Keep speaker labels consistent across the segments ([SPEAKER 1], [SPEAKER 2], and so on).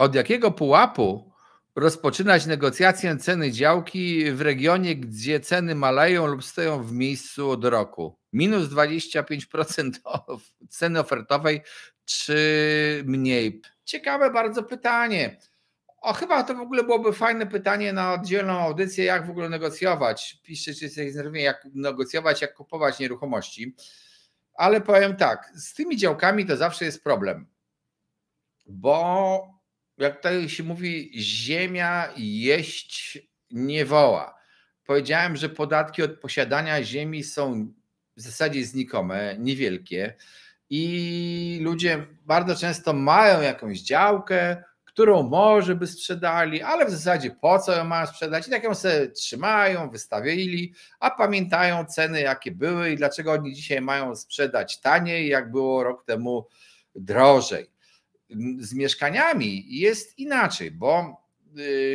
[SPEAKER 1] Od jakiego pułapu rozpoczynać negocjację ceny działki w regionie, gdzie ceny maleją lub stoją w miejscu od roku? Minus 25% ceny ofertowej, czy mniej? Ciekawe bardzo pytanie. Chyba to w ogóle byłoby fajne pytanie na oddzielną audycję, jak w ogóle negocjować. Piszcie, czy jesteś zerwie, jak negocjować, jak kupować nieruchomości. Ale powiem tak, z tymi działkami to zawsze jest problem, bo jak tutaj się mówi, ziemia jeść nie woła. Powiedziałem, że podatki od posiadania ziemi są w zasadzie znikome, niewielkie i ludzie bardzo często mają jakąś działkę, którą może by sprzedali, ale w zasadzie po co ją mają sprzedać i tak ją sobie trzymają, wystawili, a pamiętają ceny jakie były i dlaczego oni dzisiaj mają sprzedać taniej, jak było rok temu drożej. Z mieszkaniami jest inaczej, bo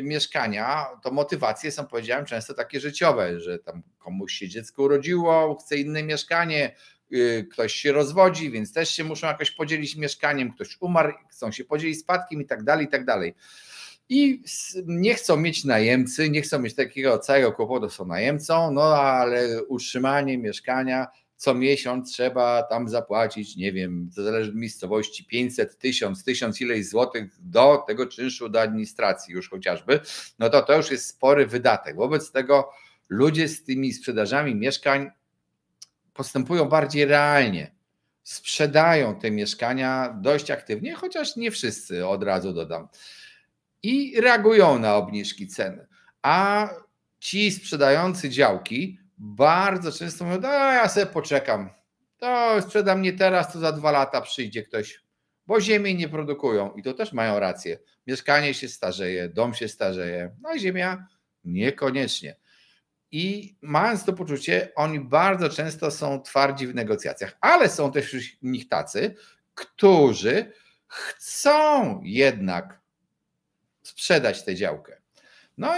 [SPEAKER 1] mieszkania, to motywacje są, powiedziałem, często takie życiowe, że tam komuś się dziecko urodziło, chce inne mieszkanie, ktoś się rozwodzi, więc też się muszą jakoś podzielić mieszkaniem, ktoś umarł, chcą się podzielić spadkiem i tak dalej, i tak dalej. I nie chcą mieć najemcy, nie chcą mieć takiego całego kłopotu, są najemcą, no ale utrzymanie mieszkania co miesiąc trzeba tam zapłacić, nie wiem, to zależy od miejscowości, 500, 1000 ileś złotych do tego czynszu, do administracji już chociażby, no to już jest spory wydatek. Wobec tego ludzie z tymi sprzedażami mieszkań postępują bardziej realnie. Sprzedają te mieszkania dość aktywnie, chociaż nie wszyscy, od razu dodam. I reagują na obniżki ceny. A ci sprzedający działki bardzo często mówią, ja sobie poczekam, to sprzedam nie teraz, to za 2 lata przyjdzie ktoś, bo ziemi nie produkują i to też mają rację. Mieszkanie się starzeje, dom się starzeje, no a ziemia niekoniecznie. I mając to poczucie, oni bardzo często są twardzi w negocjacjach, ale są też wśród nich tacy, którzy chcą jednak sprzedać tę działkę. No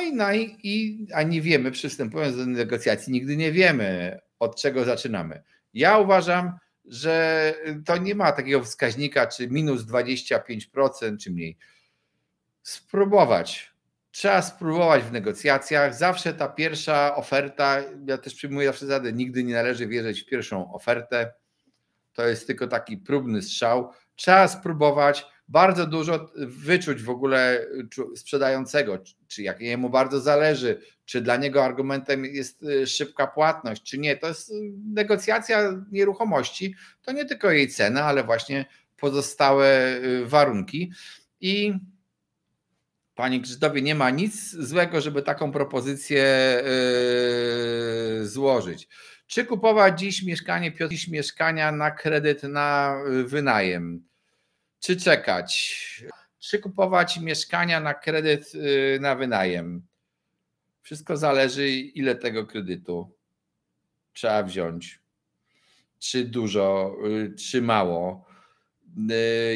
[SPEAKER 1] a nie wiemy, przystępując do negocjacji, nigdy nie wiemy, od czego zaczynamy. Ja uważam, że to nie ma takiego wskaźnika, czy minus 25%, czy mniej. Spróbować. Trzeba spróbować w negocjacjach. Zawsze ta pierwsza oferta, ja też przyjmuję zawsze zasadę, nigdy nie należy wierzyć w pierwszą ofertę. To jest tylko taki próbny strzał. Trzeba spróbować bardzo dużo wyczuć w ogóle sprzedającego, czy jak jemu bardzo zależy, czy dla niego argumentem jest szybka płatność, czy nie. To jest negocjacja nieruchomości, to nie tylko jej cena, ale właśnie pozostałe warunki. I Panie Krzysztofie, nie ma nic złego, żeby taką propozycję złożyć. Czy kupować dziś mieszkania na kredyt na wynajem? Czy czekać? Czy kupować mieszkania na kredyt na wynajem? Wszystko zależy, ile tego kredytu trzeba wziąć. Czy dużo, czy mało.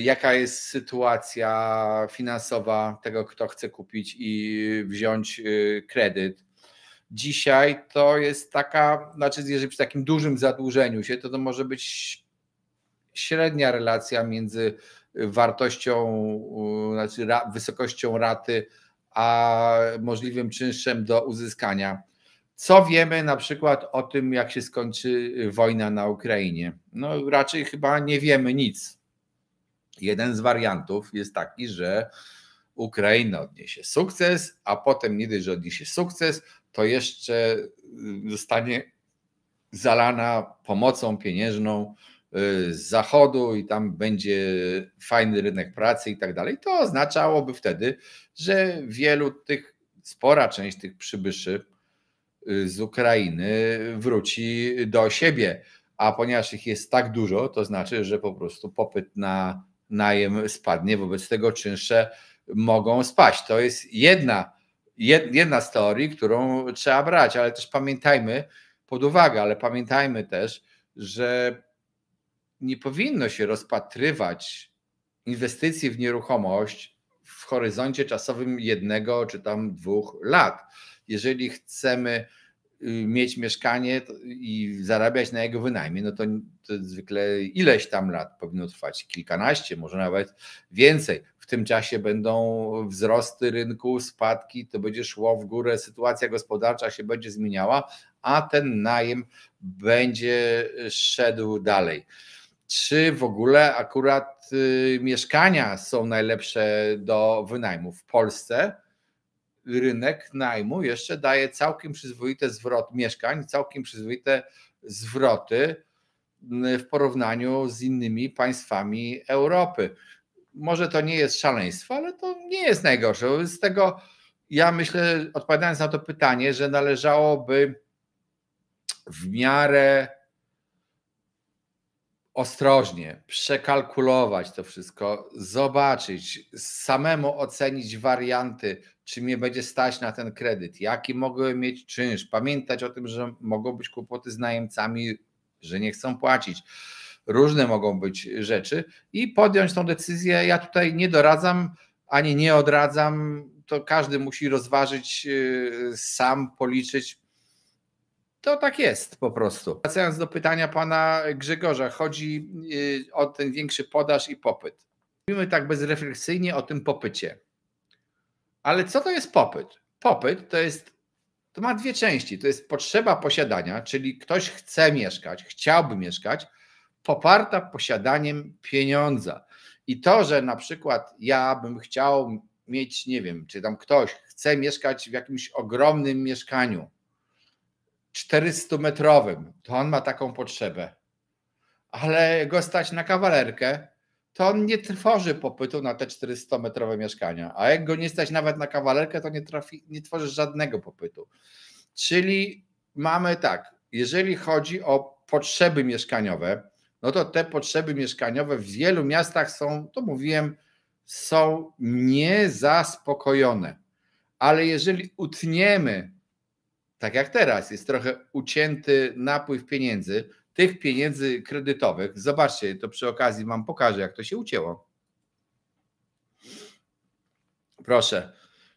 [SPEAKER 1] Jaka jest sytuacja finansowa tego, kto chce kupić i wziąć kredyt. Dzisiaj to jest taka, znaczy jeżeli przy takim dużym zadłużeniu się, to może być średnia relacja między wartością, znaczy wysokością raty, a możliwym czynszem do uzyskania. Co wiemy na przykład o tym, jak się skończy wojna na Ukrainie? No raczej chyba nie wiemy nic. Jeden z wariantów jest taki, że Ukraina odniesie sukces, a potem nie dość, że odniesie sukces, to jeszcze zostanie zalana pomocą pieniężną z Zachodu i tam będzie fajny rynek pracy i tak dalej. To oznaczałoby wtedy, że spora część tych przybyszy z Ukrainy wróci do siebie, a ponieważ ich jest tak dużo, to znaczy, że po prostu popyt na najem spadnie, wobec tego czynsze mogą spaść. To jest jedna z teorii, którą trzeba brać, ale też pamiętajmy pod uwagę, ale pamiętajmy też, że nie powinno się rozpatrywać inwestycji w nieruchomość w horyzoncie czasowym 1 czy tam 2 lat. Jeżeli chcemy mieć mieszkanie i zarabiać na jego wynajmie, no to zwykle ileś tam lat powinno trwać, kilkanaście, może nawet więcej. W tym czasie będą wzrosty rynku, spadki, to będzie szło w górę, sytuacja gospodarcza się będzie zmieniała, a ten najem będzie szedł dalej. Czy w ogóle akurat mieszkania są najlepsze do wynajmu w Polsce? Rynek najmu jeszcze daje całkiem przyzwoite zwrot mieszkań, całkiem przyzwoite zwroty w porównaniu z innymi państwami Europy. Może to nie jest szaleństwo, ale to nie jest najgorsze. Z tego ja myślę, odpowiadając na to pytanie, że należałoby w miarę ostrożnie przekalkulować to wszystko, zobaczyć, samemu ocenić warianty, czy mnie będzie stać na ten kredyt, jaki mogę mieć czynsz, pamiętać o tym, że mogą być kłopoty z najemcami, że nie chcą płacić. Różne mogą być rzeczy i podjąć tą decyzję. Ja tutaj nie doradzam, ani nie odradzam, to każdy musi rozważyć sam, policzyć. To tak jest po prostu. Wracając do pytania pana Grzegorza, chodzi o ten większy podaż i popyt. Mówimy tak bezrefleksyjnie o tym popycie. Ale co to jest popyt? Popyt to ma dwie części. To jest potrzeba posiadania, czyli ktoś chce mieszkać, chciałby mieszkać, poparta posiadaniem pieniądza. I to, że na przykład ja bym chciał mieć, nie wiem, czy tam ktoś chce mieszkać w jakimś ogromnym mieszkaniu, 400-metrowym, to on ma taką potrzebę, ale go stać na kawalerkę, to on nie tworzy popytu na te 400-metrowe mieszkania, a jak go nie stać nawet na kawalerkę, to nie tworzy żadnego popytu. Czyli mamy tak, jeżeli chodzi o potrzeby mieszkaniowe, no to te potrzeby mieszkaniowe w wielu miastach są, to mówiłem, są niezaspokojone, ale jeżeli utniemy, tak jak teraz, jest trochę ucięty napływ pieniędzy, tych pieniędzy kredytowych. Zobaczcie, to przy okazji wam pokażę, jak to się ucięło. Proszę,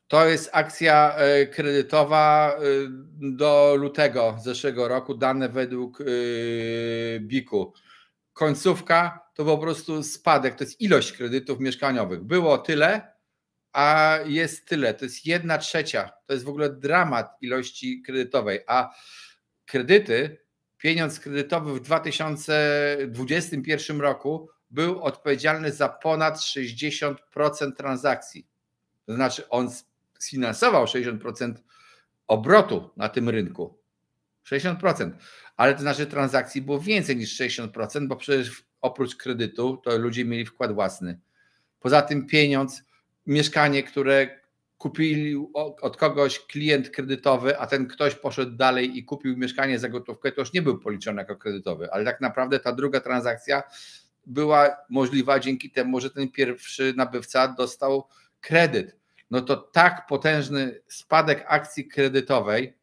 [SPEAKER 1] to jest akcja kredytowa do lutego zeszłego roku, dane według BIK-u. Końcówka to po prostu spadek, to jest ilość kredytów mieszkaniowych. Było tyle, a jest tyle, to jest 1/3, to jest w ogóle dramat ilości kredytowej, a kredyty, pieniądz kredytowy w 2021 roku był odpowiedzialny za ponad 60% transakcji. To znaczy on sfinansował 60% obrotu na tym rynku. 60%, ale to znaczy transakcji było więcej niż 60%, bo przecież oprócz kredytu to ludzie mieli wkład własny. Poza tym pieniądz, mieszkanie, które kupili od kogoś klient kredytowy, a ten ktoś poszedł dalej i kupił mieszkanie za gotówkę, to już nie był policzony jako kredytowy, ale tak naprawdę ta druga transakcja była możliwa dzięki temu, że ten pierwszy nabywca dostał kredyt. No to tak potężny spadek akcji kredytowej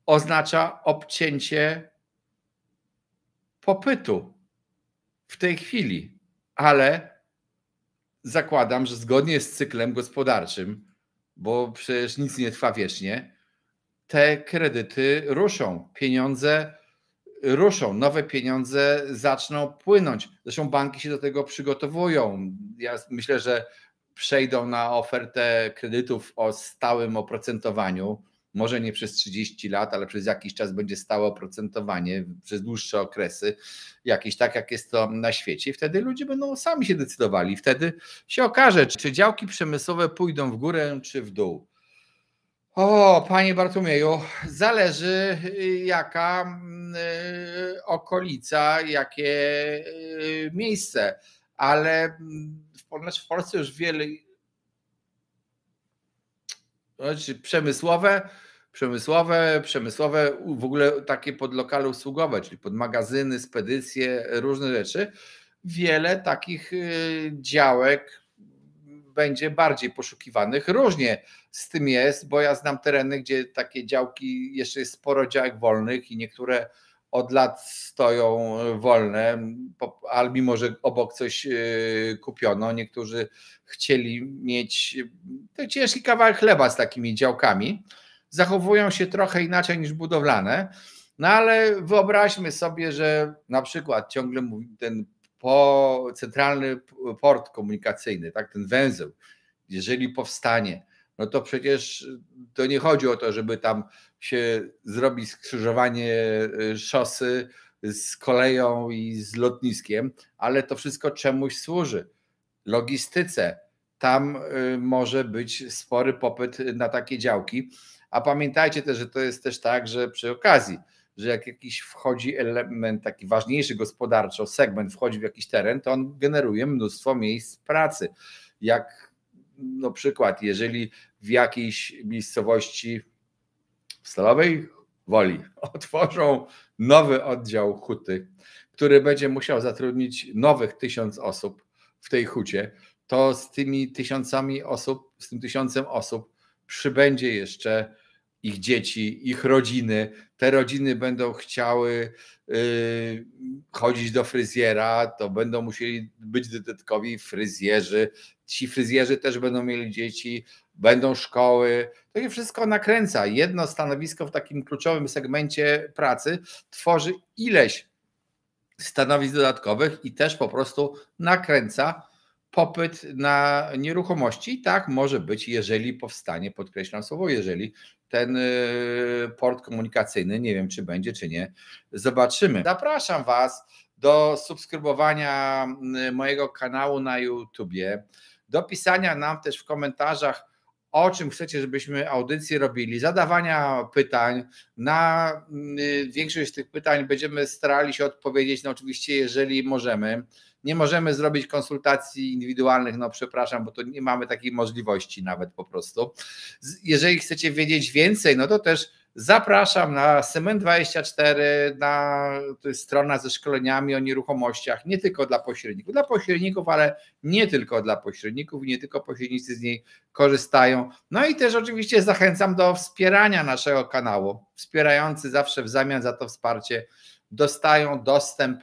[SPEAKER 1] oznacza obcięcie popytu w tej chwili, ale zakładam, że zgodnie z cyklem gospodarczym, bo przecież nic nie trwa wiecznie, te kredyty ruszą, pieniądze ruszą, nowe pieniądze zaczną płynąć. Zresztą banki się do tego przygotowują. Ja myślę, że przejdą na ofertę kredytów o stałym oprocentowaniu. Może nie przez 30 lat, ale przez jakiś czas będzie stałe oprocentowanie, przez dłuższe okresy, jakieś tak jak jest to na świecie. I wtedy ludzie będą sami się decydowali. Wtedy się okaże, czy działki przemysłowe pójdą w górę, czy w dół. O, panie Bartłomieju, zależy jaka okolica, jakie miejsce, ale w Polsce już wiele przemysłowe, w ogóle takie pod lokale usługowe, czyli pod magazyny, spedycje, różne rzeczy. Wiele takich działek będzie bardziej poszukiwanych. Różnie z tym jest, bo ja znam tereny, gdzie takie działki, jeszcze jest sporo działek wolnych i niektóre od lat stoją wolne, ale mimo że obok coś kupiono, niektórzy chcieli mieć ciężki kawałek chleba z takimi działkami, zachowują się trochę inaczej niż budowlane, no ale wyobraźmy sobie, że na przykład ciągle mówi ten centralny port komunikacyjny, tak, ten węzeł, jeżeli powstanie, no to przecież to nie chodzi o to, żeby tam się zrobić skrzyżowanie szosy z koleją i z lotniskiem, ale to wszystko czemuś służy. Logistyce. Tam może być spory popyt na takie działki. A pamiętajcie też, że to jest też tak, że przy okazji, że jak jakiś wchodzi element taki ważniejszy gospodarczo, segment wchodzi w jakiś teren, to on generuje mnóstwo miejsc pracy. Jak no przykład, jeżeli w jakiejś miejscowości w Stalowej Woli otworzą nowy oddział huty, który będzie musiał zatrudnić nowych 1000 osób w tej hucie, to z tymi tysiącami osób, z tym 1000 osób przybędzie jeszcze ich dzieci, ich rodziny. Te rodziny będą chciały chodzić do fryzjera, to będą musieli być dodatkowi fryzjerzy. Ci fryzjerzy też będą mieli dzieci, będą szkoły. To się wszystko nakręca. Jedno stanowisko w takim kluczowym segmencie pracy tworzy ileś stanowisk dodatkowych i też po prostu nakręca popyt na nieruchomości. I tak może być, jeżeli powstanie, podkreślam słowo, jeżeli ten port komunikacyjny, nie wiem czy będzie, czy nie, zobaczymy. Zapraszam Was do subskrybowania mojego kanału na YouTubie, do pisania nam też w komentarzach, o czym chcecie, żebyśmy audycje robili, zadawania pytań. Na większość z tych pytań będziemy starali się odpowiedzieć, no oczywiście jeżeli możemy. Nie możemy zrobić konsultacji indywidualnych, no przepraszam, bo to nie mamy takiej możliwości nawet po prostu. Jeżeli chcecie wiedzieć więcej, no to też zapraszam na Cement24, to jest strona ze szkoleniami o nieruchomościach, nie tylko dla pośredników, ale nie tylko dla pośredników i nie tylko pośrednicy z niej korzystają. No i też oczywiście zachęcam do wspierania naszego kanału. Wspierający zawsze w zamian za to wsparcie dostają dostęp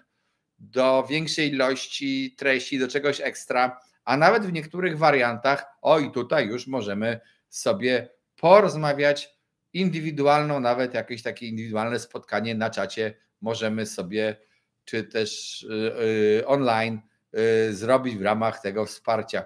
[SPEAKER 1] do większej ilości treści, do czegoś ekstra, a nawet w niektórych wariantach, i tutaj już możemy sobie porozmawiać indywidualną, nawet jakieś takie indywidualne spotkanie na czacie możemy sobie, czy też online zrobić w ramach tego wsparcia.